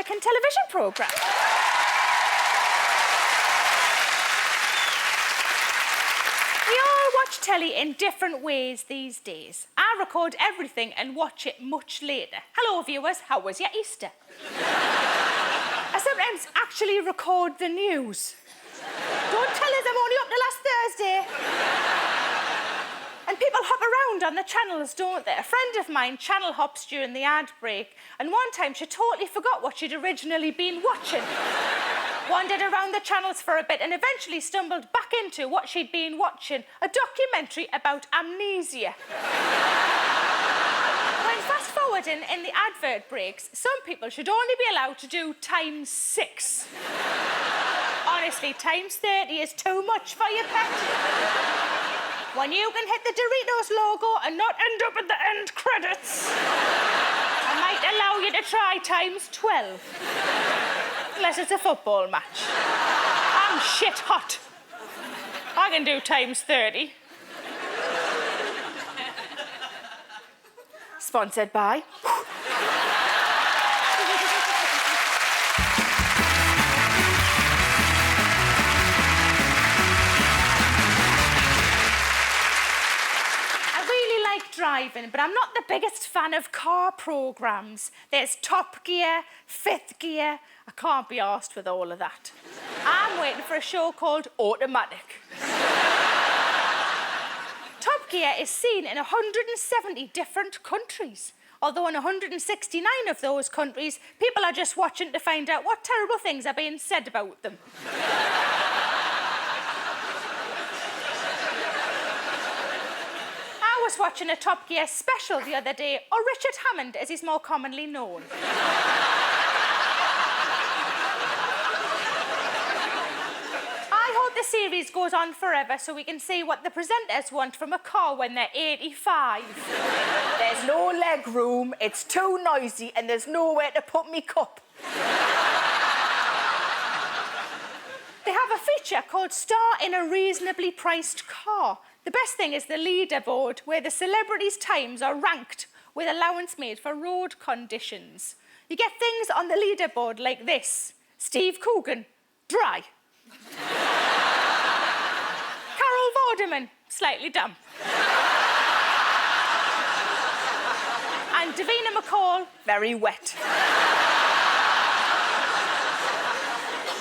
American television programme. We all watch telly in different ways these days. I record everything and watch it much later. Hello, viewers, how was your Easter? I sometimes actually record the news. Don't tell us I'm only up to last Thursday. And people hop around on the channels, don't they? A friend of mine channel hops during the ad break, and one time she totally forgot what she'd originally been watching. Wandered around the channels for a bit and eventually stumbled back into what she'd been watching, a documentary about amnesia. When fast-forwarding in the advert breaks, some people should only be allowed to do ×6. Honestly, ×30 is too much for your pet. When you can hit the Doritos logo and not end up at the end credits, I might allow you to try ×12. Unless it's a football match. I'm shit hot. I can do ×30. Sponsored by... driving, but I'm not the biggest fan of car programmes. There's Top Gear, Fifth Gear. I can't be arsed with all of that. I'm waiting for a show called Automatic. Top Gear is seen in 170 different countries. Although in 169 of those countries, people are just watching to find out what terrible things are being said about them. I was watching a Top Gear special the other day, or Richard Hammond, as he's more commonly known. I hope the series goes on forever so we can see what the presenters want from a car when they're 85. There's no leg room, it's too noisy, and there's nowhere to put me cup. They have a feature called Star in a Reasonably Priced Car. The best thing is the leaderboard, where the celebrities' times are ranked with allowance made for road conditions. You get things on the leaderboard like this. Steve Coogan, dry. Carol Vorderman, slightly damp. And Davina McCall, very wet.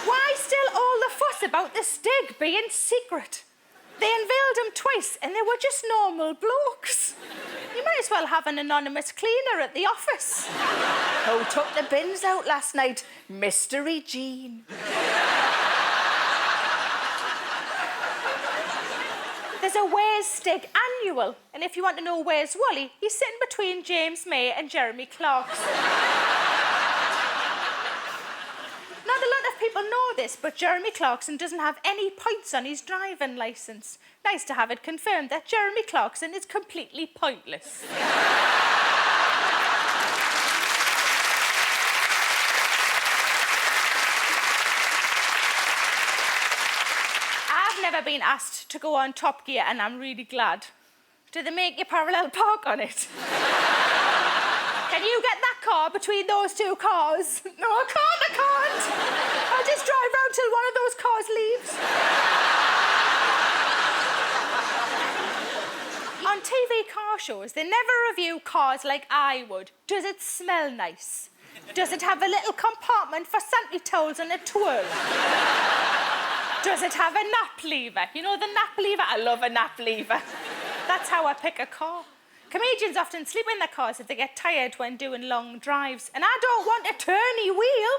Why still all the fuss about the Stig being secret? They unveiled them twice and they were just normal blokes. You might as well have an anonymous cleaner at the office. Who took the bins out last night? Mystery Jean. There's a Where's Stig annual, and if you want to know where's Wally, he's sitting between James May and Jeremy Clarkson. Not a lot of people know this, but Jeremy Clarkson doesn't have any points on his driving licence. Nice to have it confirmed that Jeremy Clarkson is completely pointless. I've never been asked to go on Top Gear, and I'm really glad. Do they make you parallel park on it? Can you get that car between those two cars? No, I can't. I'll just drive round till one of those cars leaves. On TV car shows, they never review cars like I would. Does it smell nice? Does it have a little compartment for sanitary towels and a twirl? Does it have a nap lever? You know the nap lever? I love a nap lever. That's how I pick a car. Comedians often sleep in their cars if they get tired when doing long drives. And I don't want a turny wheel.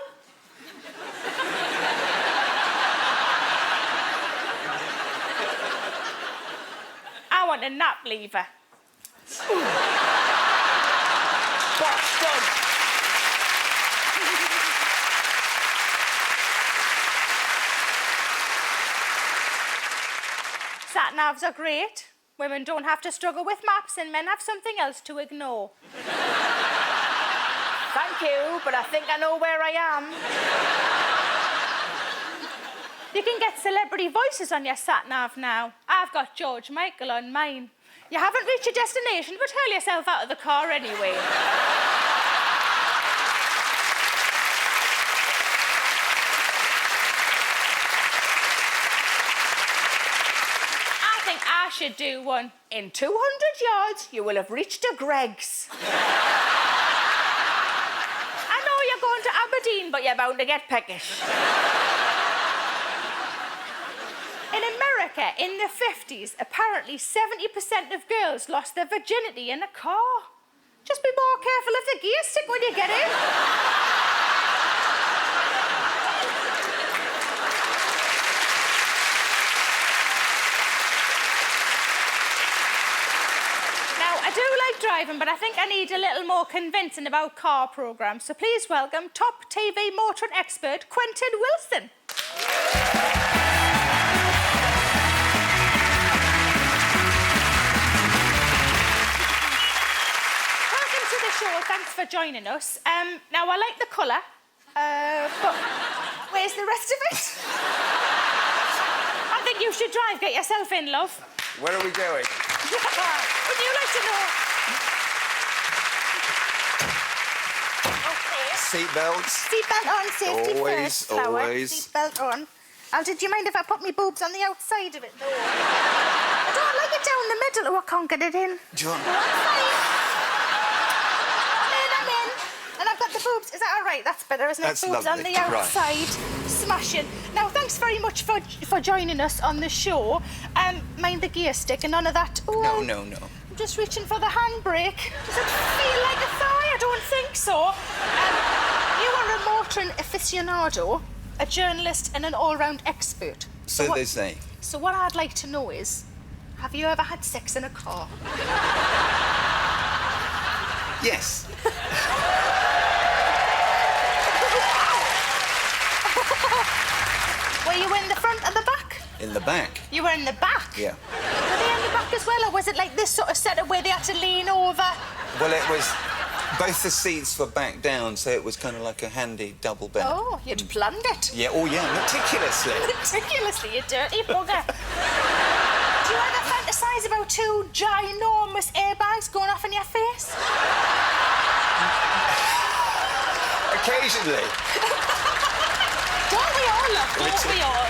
I want a nap lever. Boston. Sat-navs are great. Women don't have to struggle with maps and men have something else to ignore. Thank you, but I think I know where I am. You can get celebrity voices on your sat-nav now. I've got George Michael on mine. You haven't reached your destination, but hurl yourself out of the car anyway. should do one. In 200 yards, you will have reached a Greg's. I know you're going to Aberdeen, but you're bound to get peckish. In America, in the 50s, apparently 70% of girls lost their virginity in a car. Just be more careful of the gear stick when you get in. I do like driving, but I think I need a little more convincing about car programmes. So please welcome top TV motoring expert, Quentin Willson. Welcome to the show. Thanks for joining us. Now, I like the colour, but where's the rest of it? I think you should drive. Get yourself in, love. Where are we going? Would you like to know? Okay. Seatbelts. Seatbelt on, safety Always, first, Flower. always. Seatbelt on. Did you mind if I put my boobs on the outside of it, though? I don't like it down the middle, or I can't get it in. Do you want... I'm fine. I'm in. And I've got the boobs. Is that all right? That's better, isn't it? That's boobs lovely. on the outside. Right. Smashing. Now, thanks very much for joining us on the show. Mind the gear stick and none of that. Ooh, No. I'm just reaching for the handbrake. Does it feel like a thigh? I don't think so. You are a motoring aficionado, a journalist and an all-round expert. So they say. So what I'd like to know is, have you ever had sex in a car? Yes. Were you in the front or the back? In the back. You were in the back? Yeah. Were they in the back as well, or was it like this sort of setup where they had to lean over? Well, it was... Both the seats were back down, so it was kind of like a handy double bed. Oh, you'd planned it. Yeah, oh yeah, meticulously. Meticulously, you dirty bugger. Do you ever fantasise about two ginormous airbags going off in your face? Occasionally. Don't we all, love? Don't we all?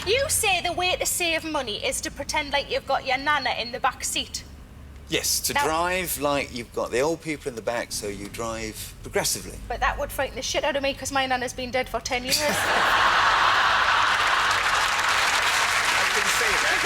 You say the way to save money is to pretend like you've got your nana in the back seat. Yes, to Now- drive like you've got the old people in the back, so you drive progressively. But that would frighten the shit out of me because my nana's been dead for 10 years. I can see that.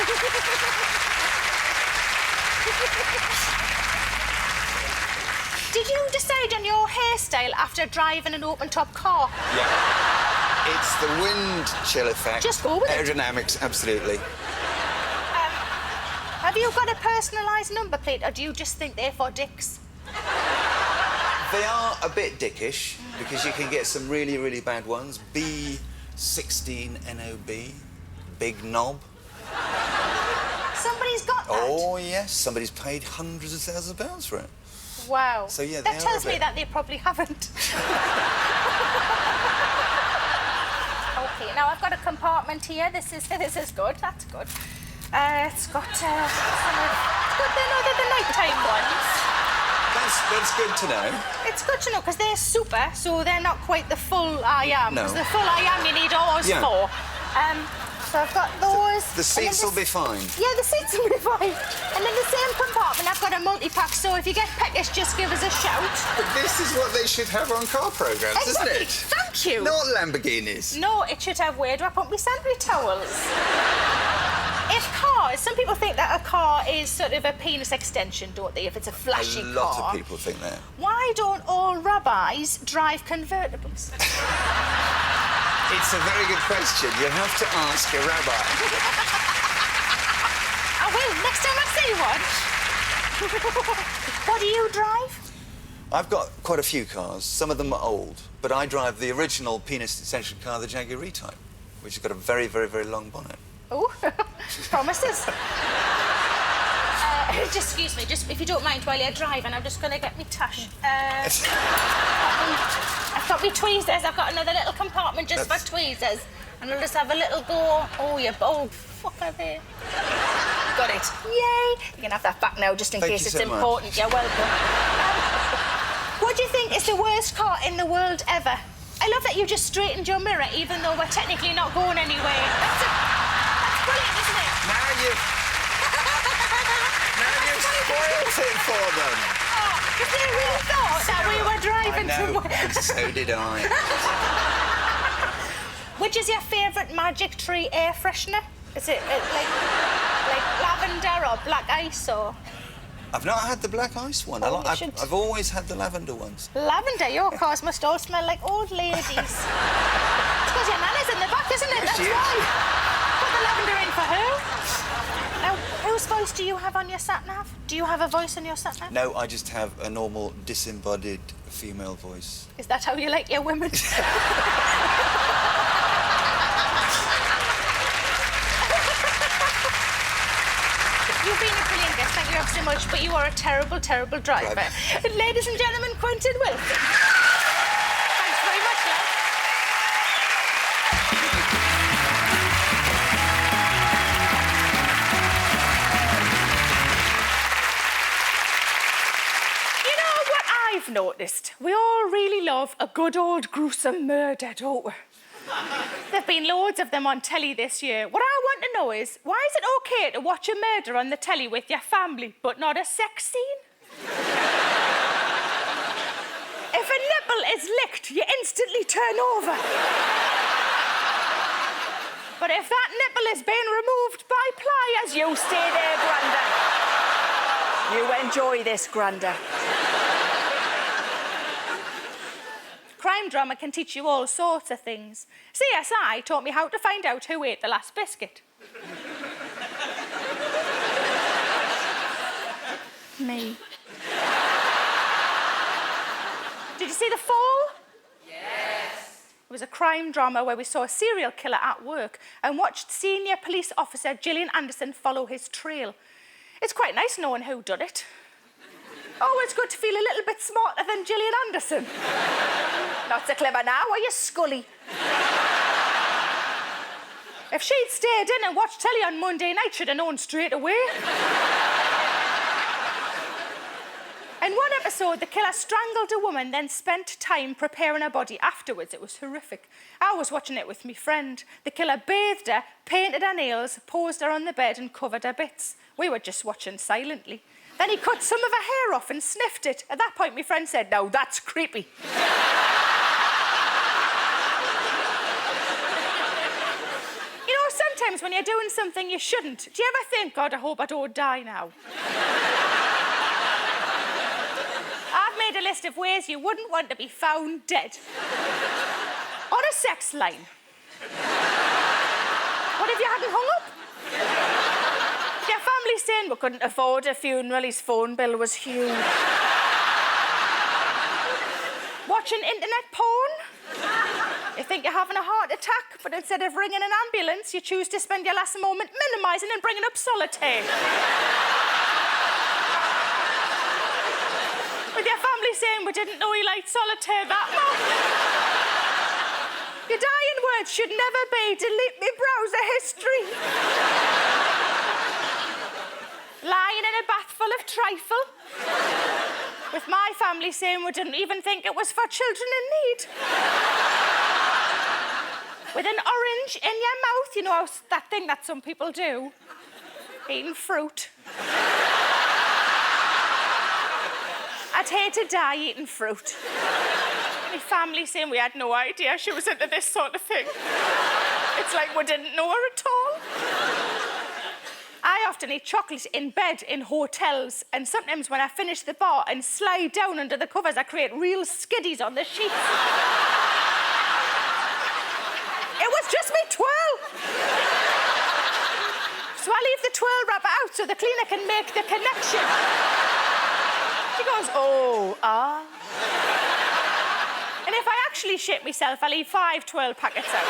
Did you decide on your hairstyle after driving an open-top car? Yeah. It's the wind chill effect. Just go with it. Aerodynamics, absolutely. Have you got a personalised number plate, or do you just think they're for dicks? They are a bit dickish, because you can get some really, really bad ones. B16NOB, big knob. Somebody's got that? Oh, yes, somebody's paid hundreds of thousands of pounds for it. Wow. So, yeah, that they tells are a me bit... that they probably haven't. Okay, now I've got a compartment here. This is good. That's good. It's got some of... It's good, they're the nighttime ones. That's good to know. It's good to know, because they're super, so they're not quite the full I am. No. Because the full I am you need ours Yeah. for. So I've got those. The seats will be fine. Yeah, the seats will be fine. And in the same compartment, I've got a multi-pack, so if you get peckish, just give us a shout. But this is what they should have on car programmes, Exactly. isn't it? Thank you. Not Lamborghinis. No, it should have where do I put my sanitary towels? If cars, some people think that a car is sort of a penis extension, don't they, if it's a flashy car. A lot of people think that. Why don't all rabbis drive convertibles? It's a very good question. You have to ask a rabbi. I will, next time I see one. What do you drive? I've got quite a few cars. Some of them are old, but I drive the original penis extension car, the Jaguar E-Type, which has got a very, very, very long bonnet. Oh, promises. Just excuse me, just if you don't mind while you're driving, I'm just going to get me tash. I've got me tweezers. I've got another little compartment just for tweezers. And I'll just have a little go. Oh, fuck are they? Got it. Yay. You can have that back now just in Thank case you it's so much. important. You're welcome. What do you think is the worst car in the world ever? I love that you just straightened your mirror, even though we're technically not going anywhere. That's brilliant, isn't it? Now you've spoilt it for them. Because they really thought that we were driving I know, somewhere. and so did I. Which is your favourite Magic Tree air freshener? Is it like lavender or black ice or...? I've not had the black ice one. Oh, you should. I've always had the lavender ones. Lavender? Your cars must all smell like old ladies. It's because your nana's in the back, isn't it? Yes, That's she is. why. Put the lavender in for her. Now, whose voice do you have on your sat-nav? Do you have a voice on your sat-nav? No, I just have a normal disembodied female voice. Is that how you like your women? You've been a brilliant guest, thank you ever so much, but you are a terrible, terrible driver. Right. Ladies and gentlemen, Quentin Willson. Thanks very much, love. You know what I've noticed? We all really love a good old gruesome murder, don't we? There've been loads of them on telly this year. What I want to know is, why is it OK to watch a murder on the telly with your family, but not a sex scene? If a nipple is licked, you instantly turn over. But if that nipple is being removed by pliers, You stay there, Granda. You enjoy this, Granda. crime drama can teach you all sorts of things. CSI taught me how to find out who ate the last biscuit. Me. Did you see The Fall? Yes. It was a crime drama where we saw a serial killer at work and watched senior police officer Gillian Anderson follow his trail. It's quite nice knowing who did it. Oh, it's good to feel a little bit smarter than Gillian Anderson. Not so clever now, are you, Scully? If she'd stayed in and watched telly on Monday night, she'd have known straight away. In one episode, the killer strangled a woman, then spent time preparing her body afterwards. It was horrific. I was watching it with my friend. The killer bathed her, painted her nails, posed her on the bed and covered her bits. We were just watching silently. Then he cut some of her hair off and sniffed it. At that point, my friend said, "Now that's creepy." You know, sometimes when you're doing something you shouldn't, do you ever think, God, I hope I don't die now? I've made a list of ways you wouldn't want to be found dead. On a sex line. What if you hadn't hung up? Your family saying we couldn't afford a funeral, his phone bill was huge. Watching internet porn? You think you're having a heart attack, but instead of ringing an ambulance, you choose to spend your last moment minimising and bringing up solitaire. With your family saying we didn't know you liked solitaire that much. Your dying words should never be delete me browser history. Lying in a bath full of trifle. With my family saying we didn't even think it was for children in need. With an orange in your mouth, you know, that thing that some people do. Eating fruit. I'd hate to die eating fruit. My family saying we had no idea she was into this sort of thing. It's like we didn't know her at all. I often eat chocolate in bed in hotels, and sometimes when I finish the bar and slide down under the covers, I create real skiddies on the sheets. It was just me twirl. So I leave the twirl wrapper out so the cleaner can make the connection. She goes, "Oh, ah." And if I actually shit myself, I leave 5 twirl packets out.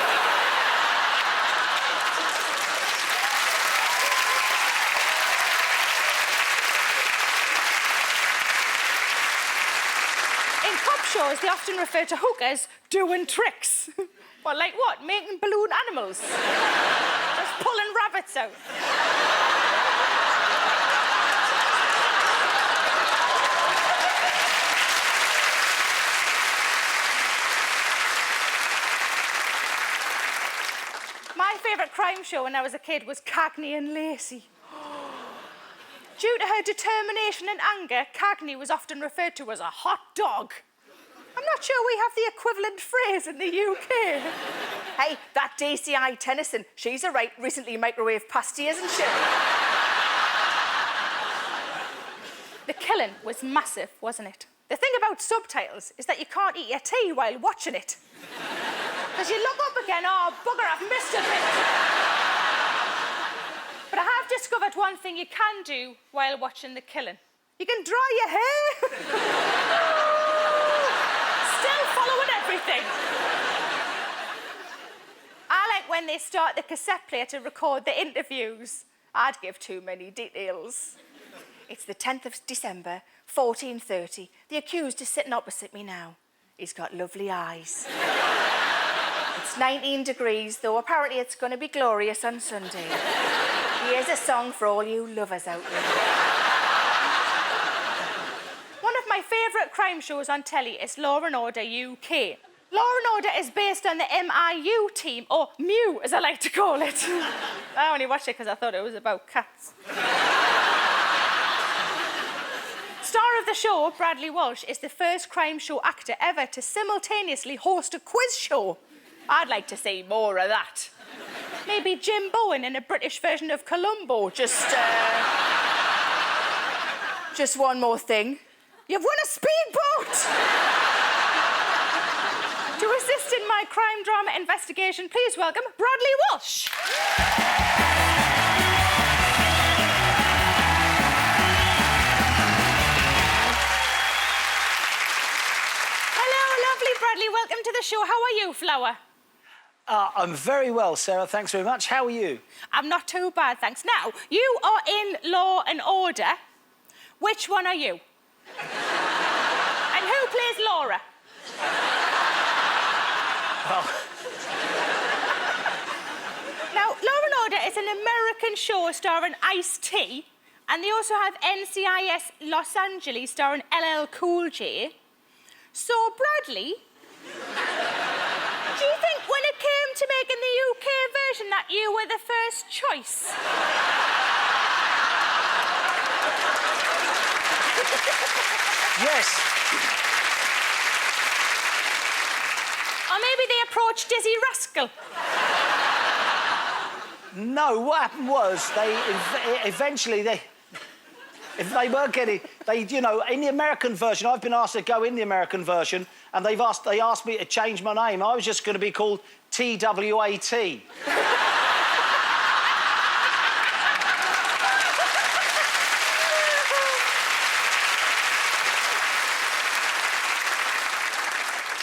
In cop shows, they often refer to hookers doing tricks. Well, like what? Making balloon animals? Just pulling rabbits out. My favourite crime show when I was a kid was Cagney and Lacey. Due to her determination and anger, Cagney was often referred to as a hot dog. I'm not sure we have the equivalent phrase in the UK. Hey, that DCI Tennyson, she's a right recently microwave pasty, isn't she? The killing was massive, wasn't it? The thing about subtitles is that you can't eat your tea while watching it. Because you look up again, oh, bugger, I've missed a bit. But I have discovered one thing you can do while watching the killing. You can dry your hair. Still following everything. I like when they start the cassette player to record the interviews. I'd give too many details. It's the 10th of December, 1430. The accused is sitting opposite me now. He's got lovely eyes. It's 19 degrees, though apparently it's going to be glorious on Sunday. Here's a song for all you lovers out there. One of my favourite crime shows on telly is Law & Order UK. Law & Order is based on the MIU team, or Mew, as I like to call it. I only watched it because I thought it was about cats. Star of the show, Bradley Walsh, is the first crime show actor ever to simultaneously host a quiz show. I'd like to see more of that. Maybe Jim Bowen in a British version of Columbo. Just one more thing. You've won a speedboat! To assist in my crime drama investigation, please welcome Bradley Walsh. Hello, lovely Bradley. Welcome to the show. How are you, Flower? I'm very well, Sarah. Thanks very much. How are you? I'm not too bad, thanks. Now, you are in Law & Order. Which one are you? And who plays Laura? Now, Law & Order is an American show starring Ice-T, and they also have NCIS Los Angeles starring LL Cool J. So, Bradley, do you think when it came to making the UK version that you were the first choice? Yes. Or maybe they approached Dizzy Rascal? No, what happened was eventually if they weren't getting, you know, in the American version, I've been asked to go in the American version, and they asked me to change my name. I was just going to be called TWAT.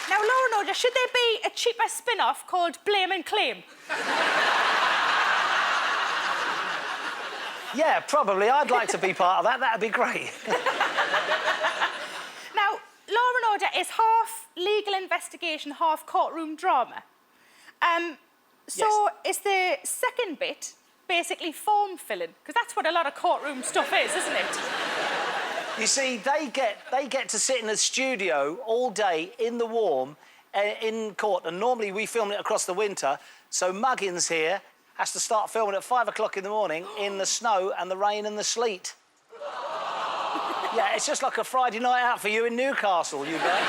Now, Law & Order, should there be a cheaper spin-off called Blame and Claim? Yeah, probably. I'd like to be part of that. That'd be great. Now, Law & Order is half legal investigation, half courtroom drama. So is the second bit basically form filling? Because that's what a lot of courtroom stuff is, isn't it? You see, they get to sit in a studio all day in the warm in court, and normally we film it across the winter. So Muggins here has to start filming at 5 o'clock in the morning in the snow and the rain and the sleet. Yeah, it's just like a Friday night out for you in Newcastle, you guys.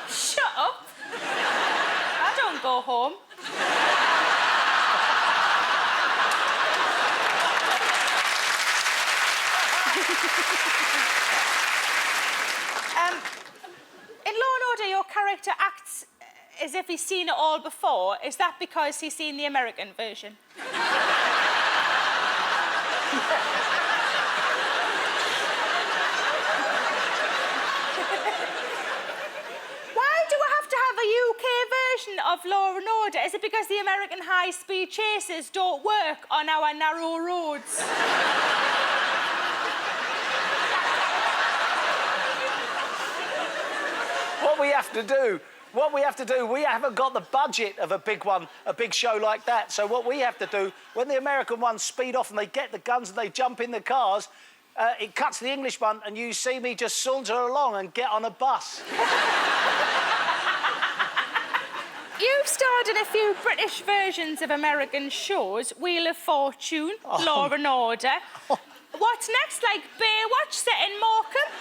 Shut up. I don't go home. In Law & Order, your character acts as if he's seen it all before. Is that because he's seen the American version? Why do I have to have a UK version of Law & Order? Is it because the American high-speed chases don't work on our narrow roads? What we have to do, we haven't got the budget of a big show like that. So what we have to do, when the American ones speed off and they get the guns and they jump in the cars, it cuts to the English one and you see me just saunter along and get on a bus. You've starred in a few British versions of American shows. Wheel of Fortune, Law and Order. What's next? Like Baywatch set in Morecambe?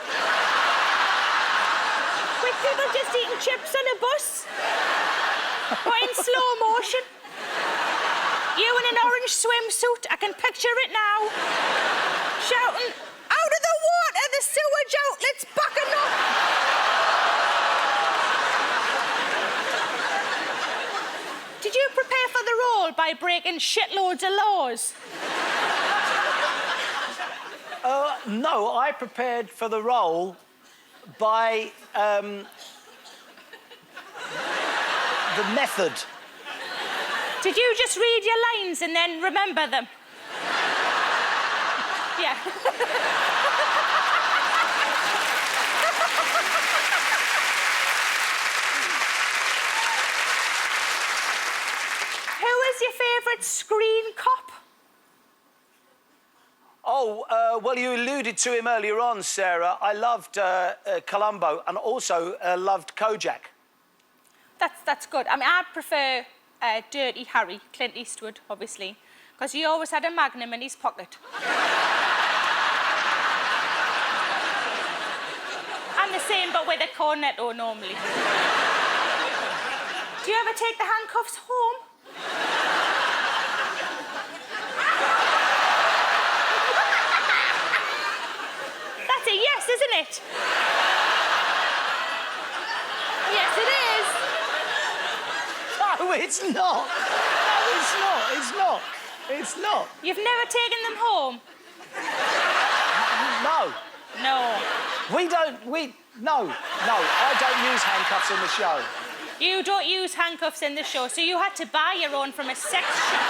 With people just eating chips on a bus? Or in slow motion? You in an orange swimsuit, I can picture it now. Shouting, out of the water, the sewage outlet's backing up. Did you prepare for the role by breaking shitloads of laws? No, I prepared for the role by the method. Did you just read your lines and then remember them? Yeah. Who is your favourite screen cop? Well, you alluded to him earlier on, Sarah. I loved Columbo and also loved Kojak. That's good. I mean, I'd prefer Dirty Harry, Clint Eastwood, obviously, because he always had a Magnum in his pocket. And the same, but with a cornetto normally. Do you ever take the handcuffs home? That's a yes, isn't it? Yes, it is. No, it's not. No, it's not. It's not. It's not. You've never taken them home? No. No. No, I don't use handcuffs in the show. You don't use handcuffs in the show, so you had to buy your own from a sex shop.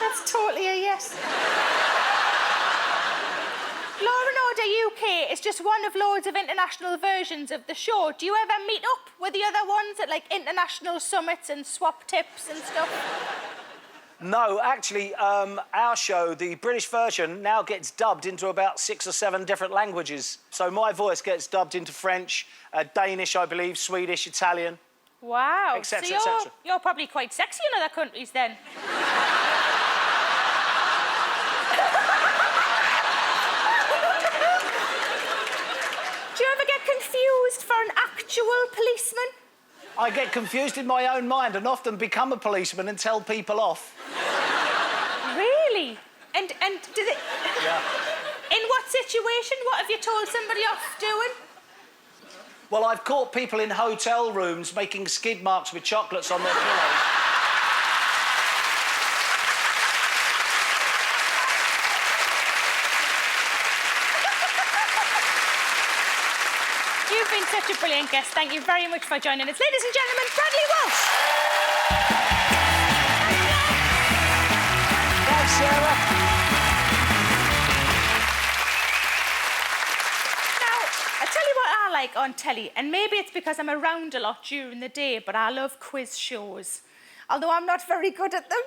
That's totally a yes. Law and Order UK is just one of loads of international versions of the show. Do you ever meet up with the other ones at, like, international summits and swap tips and stuff? No, actually, our show, the British version, now gets dubbed into about 6 or 7 different languages. So my voice gets dubbed into French, Danish, I believe, Swedish, Italian. Wow. Et cetera, so et cetera. you're probably quite sexy in other countries then. Do you ever get confused for an actual policeman? I get confused in my own mind and often become a policeman and tell people off. Really? And did it... Yeah. In what situation? What have you told somebody off doing? Well, I've caught people in hotel rooms making skid marks with chocolates on their pillows. You've been such a brilliant guest. Thank you very much for joining us. Ladies and gentlemen, Bradley Walsh. Thanks, Sarah. Now, I tell you what I like on telly, and maybe it's because I'm around a lot during the day, but I love quiz shows, although I'm not very good at them.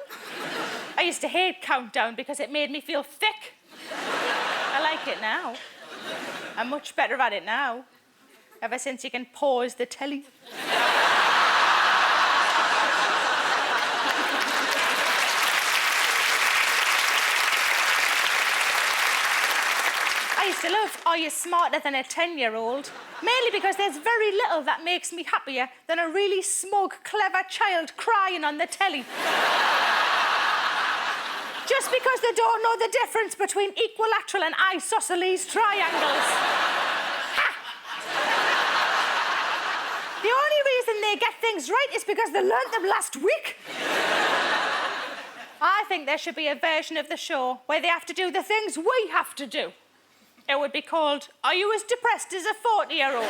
I used to hate Countdown because it made me feel thick. I like it now. I'm much better at it now. Ever since you can pause the telly. I used to love Are You Smarter Than a 10-year-old? Mainly because there's very little that makes me happier than a really smug, clever child crying on the telly. Just because they don't know the difference between equilateral and isosceles triangles. The only reason they get things right is because they learnt them last week. I think there should be a version of the show where they have to do the things we have to do. It would be called, Are You As Depressed as a 40-year-old?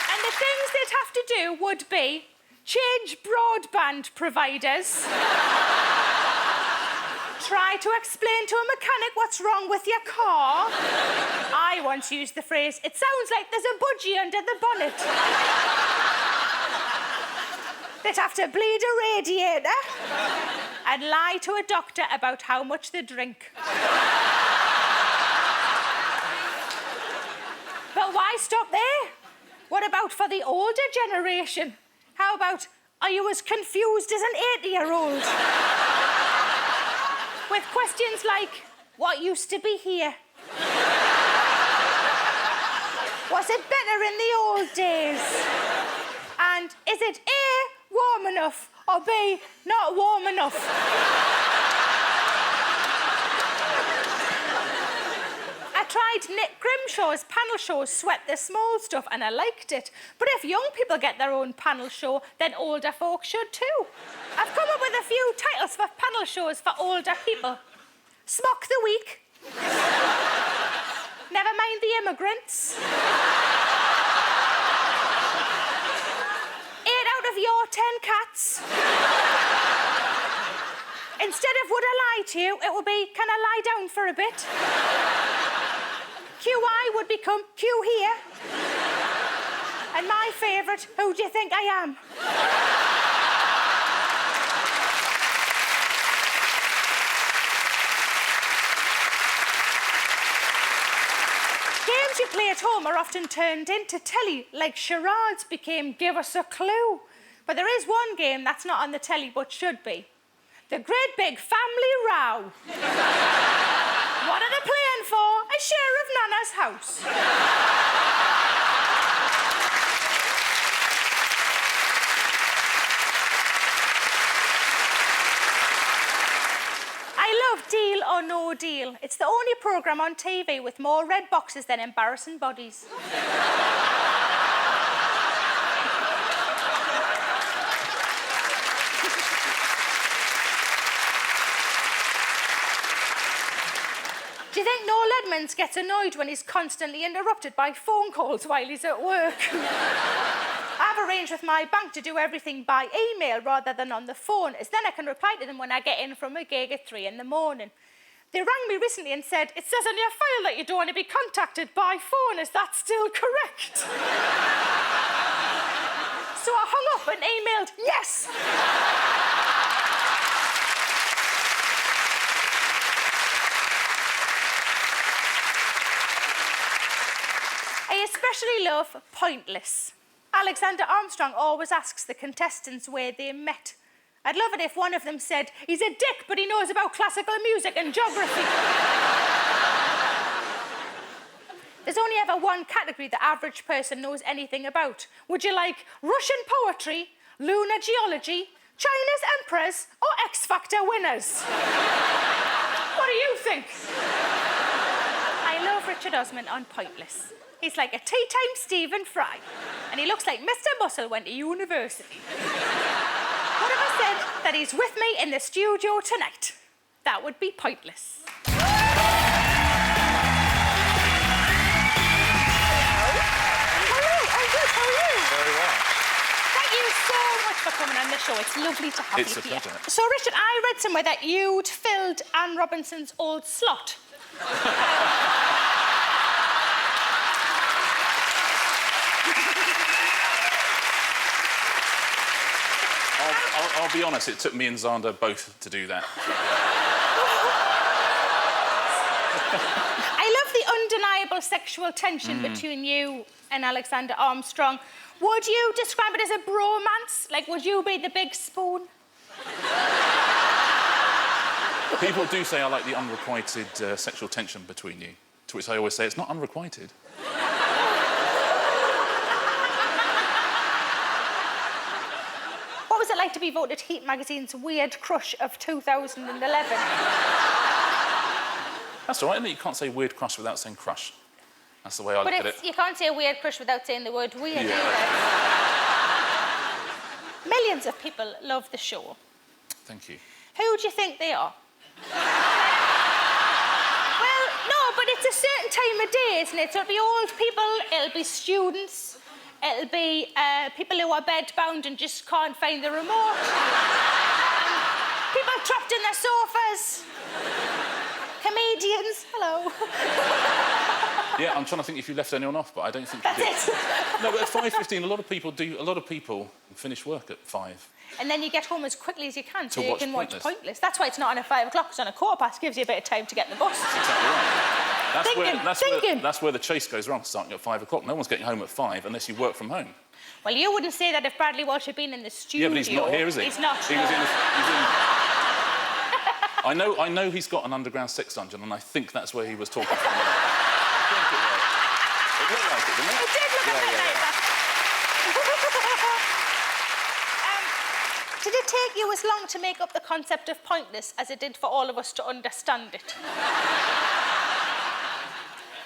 And the things they'd have to do would be change broadband providers, try to explain to a mechanic what's wrong with your car. I once used the phrase, it sounds like there's a budgie under the bonnet. They'd have to bleed a radiator and lie to a doctor about how much they drink. But why stop there? What about for the older generation? How about, are you as confused as an 80-year-old? With questions like, what used to be here? Was it better in the old days? And is it A, warm enough, or B, not warm enough? I tried Nick Grimshaw's panel show, Sweat the Small Stuff, and I liked it. But if young people get their own panel show, then older folk should too. I've come up with a few titles for panel shows for older people. Smock the Week. Never mind the immigrants. 8 out of your 10 cats. Instead of would I lie to you, it would be can I lie down for a bit? QI would become Q here. And my favourite, who do you think I am? Games you play at home are often turned into telly, like charades became Give Us a Clue. But there is one game that's not on the telly but should be. The Great Big Family Row. What are they playing for? A share of Nana's house. I love Deal or No Deal. It's the only programme on TV with more red boxes than embarrassing bodies. Do you think Noel Edmonds gets annoyed when he's constantly interrupted by phone calls while he's at work? I've arranged with my bank to do everything by email rather than on the phone, as then I can reply to them when I get in from a gig at 3 in the morning. They rang me recently and said, it says on your file that you don't want to be contacted by phone. Is that still correct? So I hung up and emailed, yes! I especially love Pointless. Alexander Armstrong always asks the contestants where they met. I'd love it if one of them said, he's a dick, but he knows about classical music and geography. There's only ever one category the average person knows anything about. Would you like Russian poetry, lunar geology, China's emperors, or X Factor winners? What do you think? I love Richard Osman on Pointless. He's like a tea-time Stephen Fry, and he looks like Mr. Muscle went to university. What if I said that he's with me in the studio tonight? That would be pointless. Hello, I'm good, how are you? Very well. Thank you so much for coming on the show. It's lovely to have It's you a here. pleasure. So, Richard, I read somewhere that you'd filled Anne Robinson's old slot. I'll be honest, it took me and Xander both to do that. I love the undeniable sexual tension between you and Alexander Armstrong. Would you describe it as a bromance? Like, would you be the big spoon? People do say I like the unrequited sexual tension between you, to which I always say it's not unrequited. What was it like to be voted Heat Magazine's Weird Crush of 2011? That's all right, isn't it? You can't say weird crush without saying crush. That's the way I look at it. You can't say a weird crush without saying the word weird Yeah. either. Millions of people love the show. Thank you. Who do you think they are? Well, no, but it's a certain time of day, isn't it? So it'll be old people, it'll be students, it'll be people who are bedbound and just can't find the remote. People trapped in their sofas. Comedians, hello. Yeah, I'm trying to think if you left anyone off, but I don't think you did. That's it. No, but at 5:15, a lot of people finish work at 5. And then you get home as quickly as you can so To you watch can watch Pointless. Pointless. That's why it's not on at 5 o'clock, it's on a 1:15. Gives you a bit of time to get the bus. Exactly right. Thinking. That's where the chase goes wrong, starting at 5 o'clock. No one's getting home at 5 unless you work from home. Well, you wouldn't say that if Bradley Walsh had been in the studio. Yeah, but he's not here, is he? He's not. He's in. I know he's got an underground sex dungeon, and I think that's where he was talking from. I think it was. It looked like it, didn't it? It did look a bit like that. Did it take you as long to make up the concept of Pointless as it did for all of us to understand it?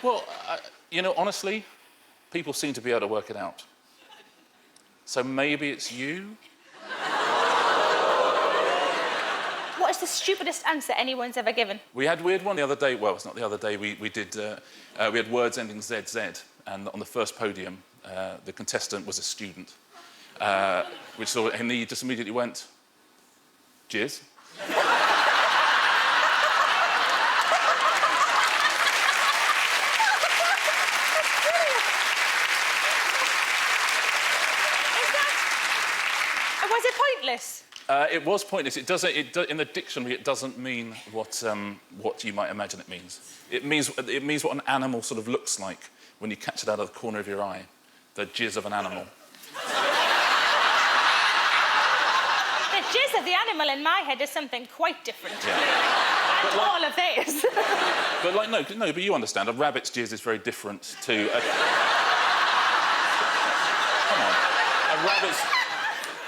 Well, honestly, people seem to be able to work it out. So maybe it's you? What is the stupidest answer anyone's ever given? We had one the other day. Well, it's not the other day. We had words ending ZZ, and on the first podium, the contestant was a student, and he just immediately went, jizz. Was it pointless? It was pointless. It doesn't. In the dictionary, it doesn't mean what you might imagine it means. It means what an animal sort of looks like when you catch it out of the corner of your eye. The jizz of an animal. The jizz of the animal in my head is something quite different. Yeah. And all of theirs. But no. But you understand. A rabbit's jizz is very different to. Come on.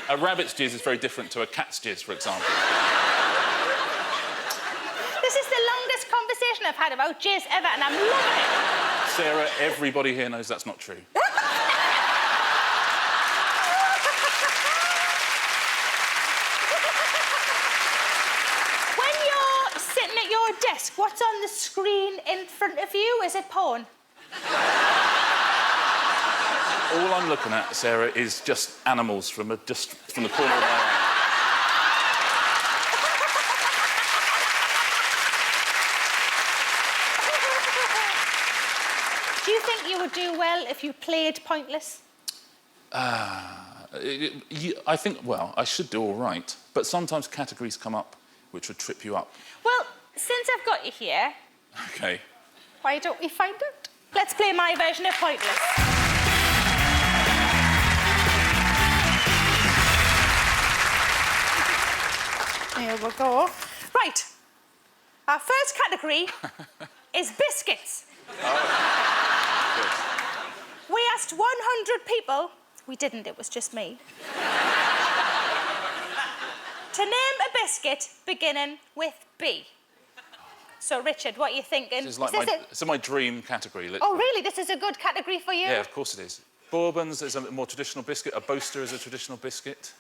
A rabbit's jizz is very different to a cat's jizz, for example. This is the longest conversation I've had about jizz ever, and I'm loving it. Sarah, everybody here knows that's not true. When you're sitting at your desk, what's on the screen in front of you? Is it porn? All I'm looking at, Sarah, is just animals from the corner of my eye. Do you think you would do well if you played Pointless? I think, well, I should do all right. But sometimes categories come up which would trip you up. Well, since I've got you here, OK. why don't we find out? Let's play my version of Pointless. Here we go. Right. Our first category is biscuits. Good. We asked 100 people. We didn't, it was just me. To name a biscuit beginning with B. So, Richard, what are you thinking? This is my dream category. Oh, really? This is a good category for you? Yeah, of course it is. Bourbons is a more traditional biscuit. A Boaster is a traditional biscuit.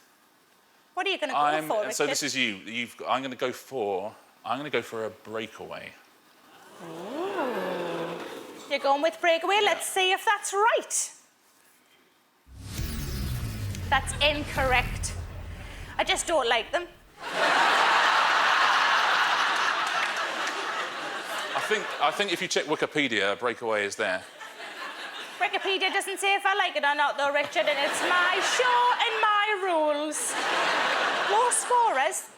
What are you going to go for, Richard? So this is you. I'm going to go for a breakaway. Ooh. You're going with breakaway. Yeah. Let's see if that's right. That's incorrect. I just don't like them. I think if you check Wikipedia, breakaway is there. Wikipedia doesn't say if I like it or not, though, Richard, and it's my show and my rules. Low scorers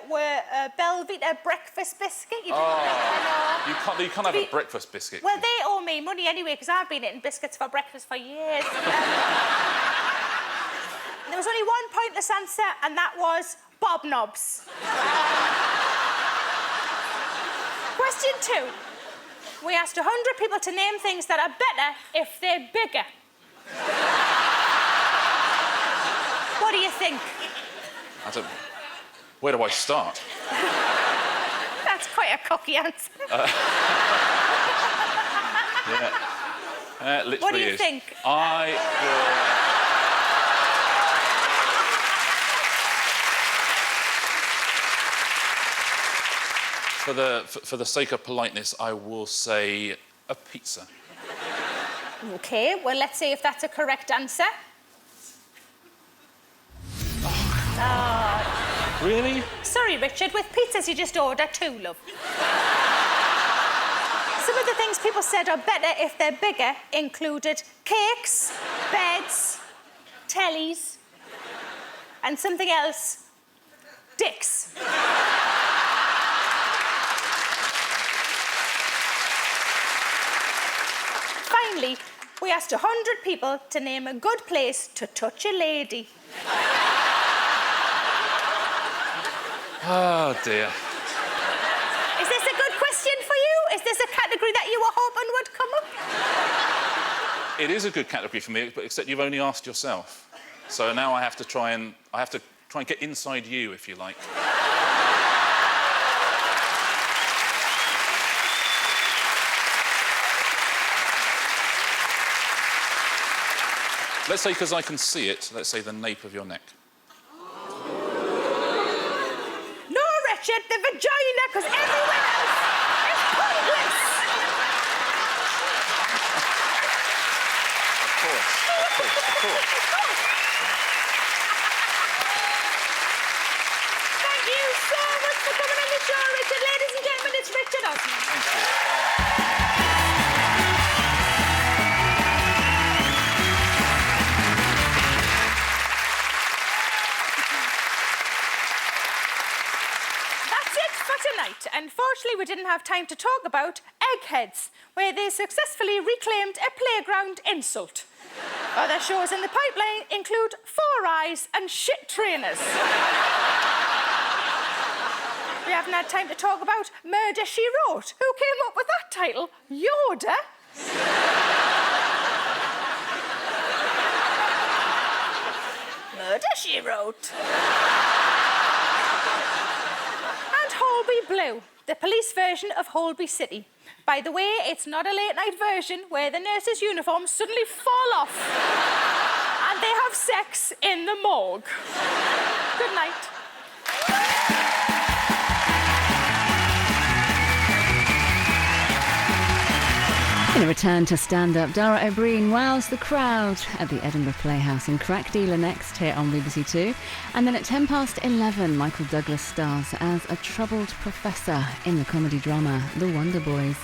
were Belvita breakfast biscuit. You can't have a breakfast biscuit. Well, they owe me money anyway, because I've been eating biscuits for breakfast for years. There was only one pointless answer, and that was Bob Knobs. Question 2. We asked 100 people to name things that are better if they're bigger. What do you think? Where do I start? That's quite a cocky answer. Yeah. Literally What do you is. think? For the sake of politeness, I will say a pizza. OK, well, let's see if that's a correct answer. Really? Sorry, Richard, with pizzas you just order 2, love. Some of the things things people said are better if they're bigger included cakes, beds, tellies, and something else, dicks. Finally, we asked 100 people to name a good place to touch a lady. Oh, dear. Is this a good question for you? Is this a category that you were hoping would come up? It is a good category for me, but except you've only asked yourself. So now I have to try and get inside you, if you like. Let's say, because I can see it, let's say the nape of your neck. No, Richard, the vagina, because everyone else is pointless. Of course. Thank you so much for coming on the show, Richard. Ladies and gentlemen, it's Richard Osman. Thank you. Tonight. Unfortunately, we didn't have time to talk about eggheads, where they successfully reclaimed a playground insult. Other shows in the pipeline include Four Eyes and Shit Trainers. We haven't had time to talk about Murder, She Wrote. Who came up with that title? Yoda? Murder, She Wrote. Holby Blue, the police version of Holby City. By the way, it's not a late-night version where the nurses' uniforms suddenly fall off and they have sex in the morgue. Good night. In a return to stand-up, Dara O'Brien wows the crowd at the Edinburgh Playhouse in Crack Dealer next here on BBC Two. And then at 11:10, Michael Douglas stars as a troubled professor in the comedy drama The Wonder Boys.